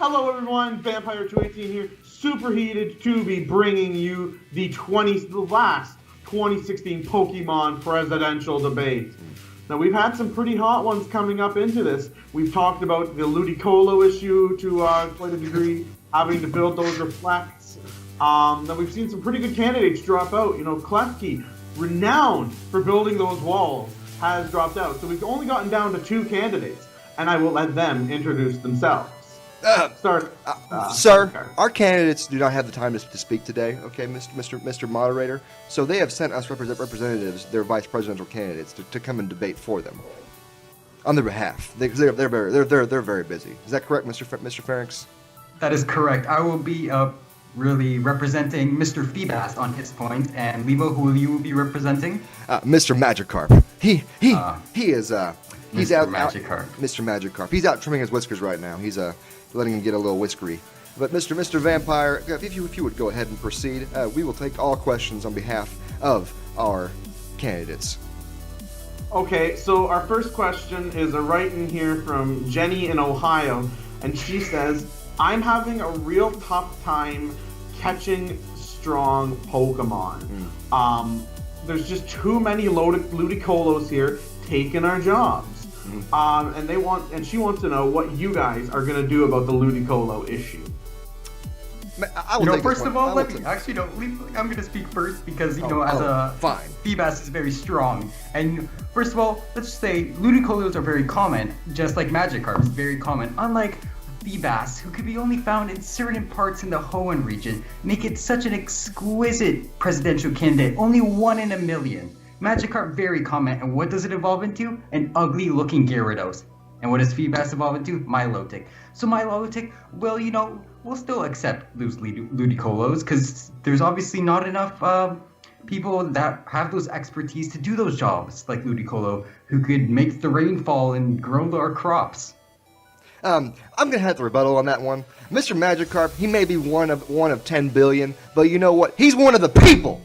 Hello everyone, Vampire 218 here, super heated to be bringing you the last 2016 Pokemon Presidential debate. Now we've had some pretty hot ones coming up into this. We've talked about the Ludicolo issue to quite a degree, having to build those reflects. Then we've seen some pretty good candidates drop out. You know, Klefki, renowned for building those walls, has dropped out. So we've only gotten down to 2 candidates, and I will let them introduce themselves. Sir, our candidates do not have the time to speak today, okay, Mr. Moderator. So they have sent us representatives, their vice presidential candidates, to come and debate for them on their behalf. They're very busy. Is that correct, Mr. Pharynx? That is correct. I will be really representing Mr. Feebas on his point, and Levo, who you will be representing? Mr. Magikarp. He is he's Mr. out. Magikarp. Mr. Magikarp. He's out trimming his whiskers right now. He's letting him get a little whiskery. But Mr. Vampire, if you would go ahead and proceed, we will take all questions on behalf of our candidates. Okay, so our first question is a write-in here from Jenny in Ohio, and she says, I'm having a real tough time catching strong Pokemon. There's just too many Ludicolos here taking our jobs. And she wants to know what you guys are going to do about the Ludicolo issue. First of all, I'm going to speak first because, Feebas is very strong. And first of all, let's just say Ludicolos are very common, just like Magikarp is very common. Unlike Feebas, who could be only found in certain parts in the Hoenn region, make it such an exquisite presidential candidate, only 1 in a million. Magikarp, very common, and what does it evolve into? An ugly-looking Gyarados. And what does Feebas evolve into? Milotic. So Milotic, we'll still accept those Ludicolos, because there's obviously not enough people that have those expertise to do those jobs, like Ludicolo, who could make the rain fall and grow our crops. I'm gonna have to rebuttal on that one. Mr. Magikarp, he may be one of 10 billion, but you know what? He's one of the people.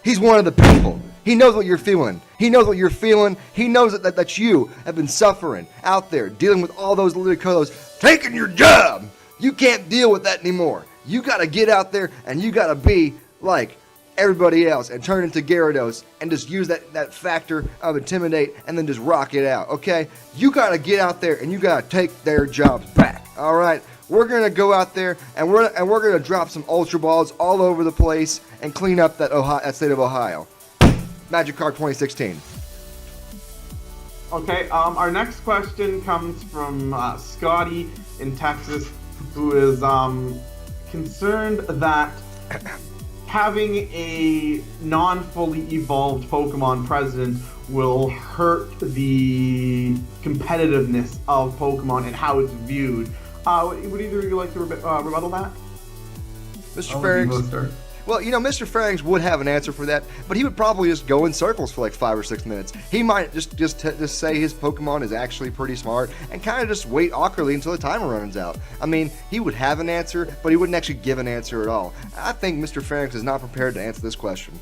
He's one of the people. He knows what you're feeling. He knows what you're feeling. He knows that you have been suffering out there, dealing with all those Ludicolos, taking your job. You can't deal with that anymore. You gotta get out there and you gotta be like everybody else and turn into Gyarados and just use that factor of intimidate and then just rock it out, okay? You gotta get out there and you gotta take their jobs back, all right? We're gonna go out there and we're gonna drop some Ultra Balls all over the place and clean up that state of Ohio. Magikarp 2016. Okay, our next question comes from Scotty in Texas, who is concerned that having a non-fully evolved Pokemon president will hurt the competitiveness of Pokemon and how it's viewed. Would either of you like to rebuttal that? Mr. Pharynx? Well, Mr. Pharynx would have an answer for that, but he would probably just go in circles for like 5 or 6 minutes. He might just say his Pokemon is actually pretty smart and kind of just wait awkwardly until the timer runs out. I mean, he would have an answer, but he wouldn't actually give an answer at all. I think Mr. Pharynx is not prepared to answer this question.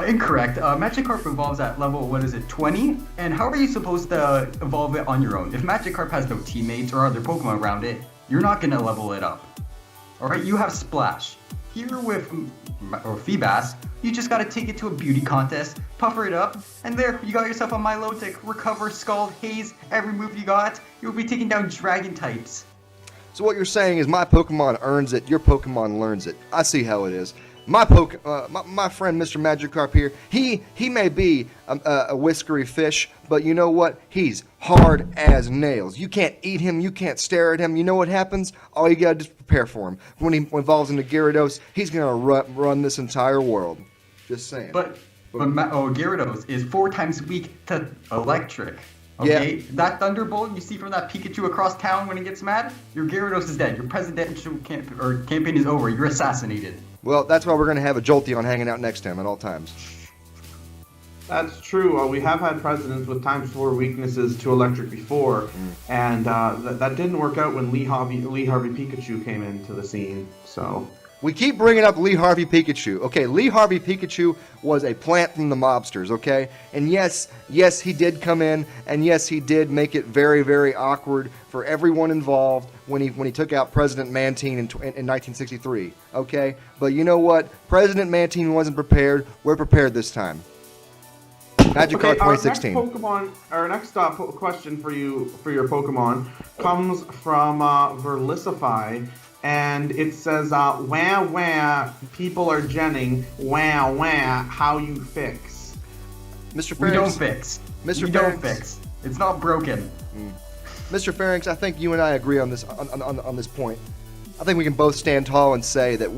Incorrect. Magikarp evolves at level, 20? And how are you supposed to evolve it on your own? If Magikarp has no teammates or other Pokemon around it, you're not going to level it up. Alright, you have Splash. Here with Feebas, you just gotta take it to a beauty contest, puffer it up, and there, you got yourself a Milotic, Recover, Scald, Haze, every move you got, you'll be taking down Dragon types. So what you're saying is my Pokemon earns it, your Pokemon learns it. I see how it is. My friend Mr. Magikarp here, he may be a whiskery fish, but you know what? He's hard as nails. You can't eat him, you can't stare at him. You know what happens? All you gotta do is prepare for him. When he evolves into Gyarados, he's gonna run this entire world. Just saying. But Gyarados is 4 times weak to electric. Okay, yeah. That Thunderbolt you see from that Pikachu across town when he gets mad, your Gyarados is dead. Your presidential campaign is over. You're assassinated. Well, that's why we're going to have a Jolteon hanging out next to him at all times. That's true. We have had presidents with ×4 weaknesses to electric before, and that didn't work out when Lee Harvey Pikachu came into the scene. So We keep bringing up Lee Harvey Pikachu. Okay, Lee Harvey Pikachu was a plant from the mobsters, okay? And yes, he did come in, and yes, he did make it very, very awkward for everyone involved when he took out President Mantine in 1963, okay? But you know what? President Mantine wasn't prepared. We're prepared this time. Magikarp 2016. Our next question for your Pokemon comes from Verlicify. And it says, wah, people are jenning, wah, how you fix? Mr. Pharynx. We don't fix. Mr. We don't fix. It's not broken. Mr. Pharynx, I think you and I agree on this on this point. I think we can both stand tall and say that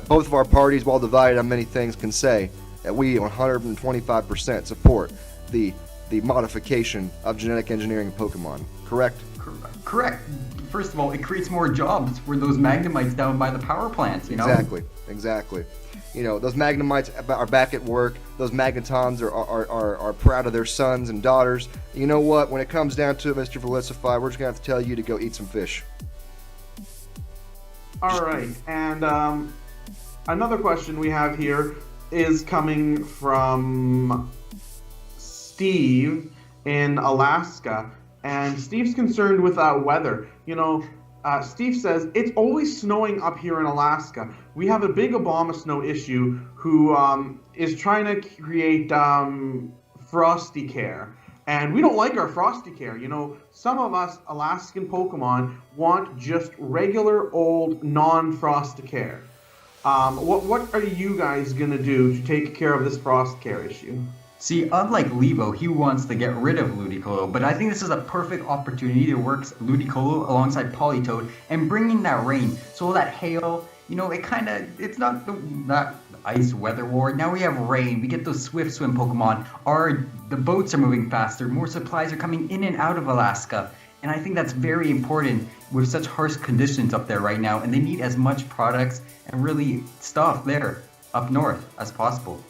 both of our parties, while divided on many things, can say that we 125% support the modification of genetic engineering in Pokemon. Correct? Correct. First of all, it creates more jobs for those Magnemites down by the power plants, you know? Exactly. You know, those Magnemites are back at work. Those Magnetons are proud of their sons and daughters. You know what? When it comes down to it, Mr. Felicify, we're just going to have to tell you to go eat some fish. All right. And another question we have here is coming from Steve in Alaska. And Steve's concerned with weather. You know, Steve says, it's always snowing up here in Alaska. We have a big Obama snow issue who is trying to create frosty care. And we don't like our frosty care. You know, some of us Alaskan Pokemon want just regular old non-frost care. What are you guys going to do to take care of this frost care issue? See, unlike Levo, he wants to get rid of Ludicolo, but I think this is a perfect opportunity to work Ludicolo alongside Politoed and bring in that rain. So all that hail, you know, it's not that ice weather war. Now we have rain, we get those swift swim Pokemon, the boats are moving faster, more supplies are coming in and out of Alaska. And I think that's very important with such harsh conditions up there right now, and they need as much products and really stuff there up north as possible.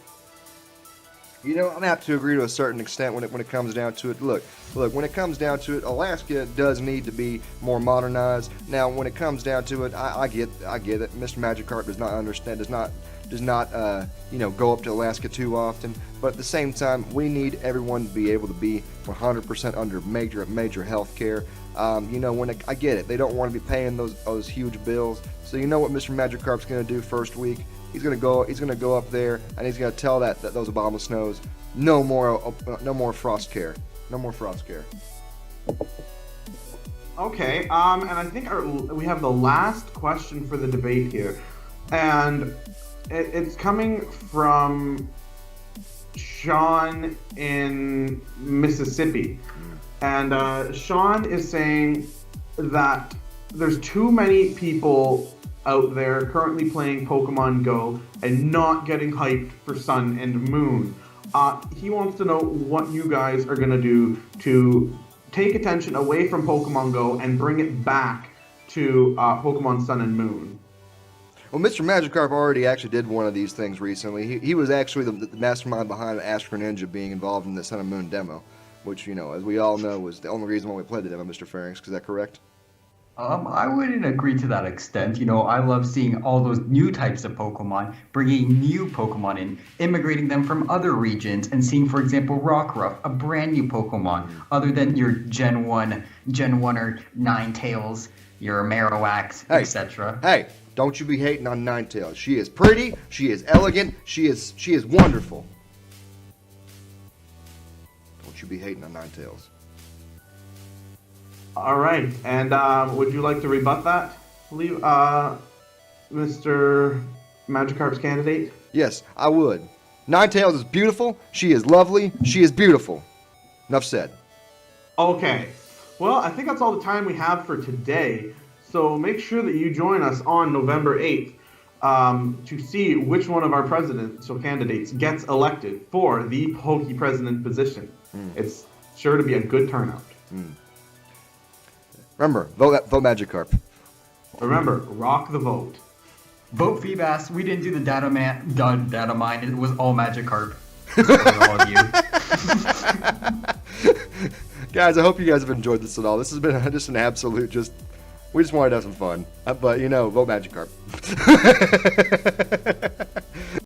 You know, I'm apt to agree to a certain extent when it comes down to it. Look, when it comes down to it, Alaska does need to be more modernized. Now, when it comes down to it, I get it. Mr. Magikarp does not go up to Alaska too often. But at the same time, we need everyone to be able to be 100% under major health care. I get it. They don't want to be paying those huge bills. So you know what Mr. Magikarp's going to do first week? He's gonna go up there and he's gonna tell that those Obama snows no more frost care. Okay, and I think we have the last question for the debate here, and it's coming from Sean in Mississippi, and Sean is saying that there's too many people out there currently playing Pokemon Go and not getting hyped for Sun and Moon. He wants to know what you guys are going to do to take attention away from Pokemon Go and bring it back to Pokemon Sun and Moon. Well, Mr. Magikarp already actually did one of these things recently. He was actually the mastermind behind Astro Ninja being involved in the Sun and Moon demo, which, you know, as we all know, was the only reason why we played the demo, Mr. Pharynx. Is that correct? I wouldn't agree to that extent. You know, I love seeing all those new types of Pokemon, bringing new Pokemon in, immigrating them from other regions, and seeing, for example, Rockruff, a brand new Pokemon, other than your Gen 1 or Ninetales, your Marowaks, etc. Hey, don't you be hating on Ninetales. She is pretty, she is elegant, she is wonderful. Don't you be hating on Ninetales. All right, and would you like to rebut that, Mr. Magikarp's candidate? Yes, I would. Ninetales is beautiful, she is lovely, she is beautiful. Enough said. Okay, well, I think that's all the time we have for today, so make sure that you join us on November 8th to see which one of our presidential candidates gets elected for the Poke President position. It's sure to be a good turnout. Remember, vote Magikarp. Remember, rock the vote. Vote Feebas. We didn't do the data mine. It was all Magikarp. All of you. Guys, I hope you guys have enjoyed this at all. This has been just an absolute We just wanted to have some fun. But, vote Magikarp.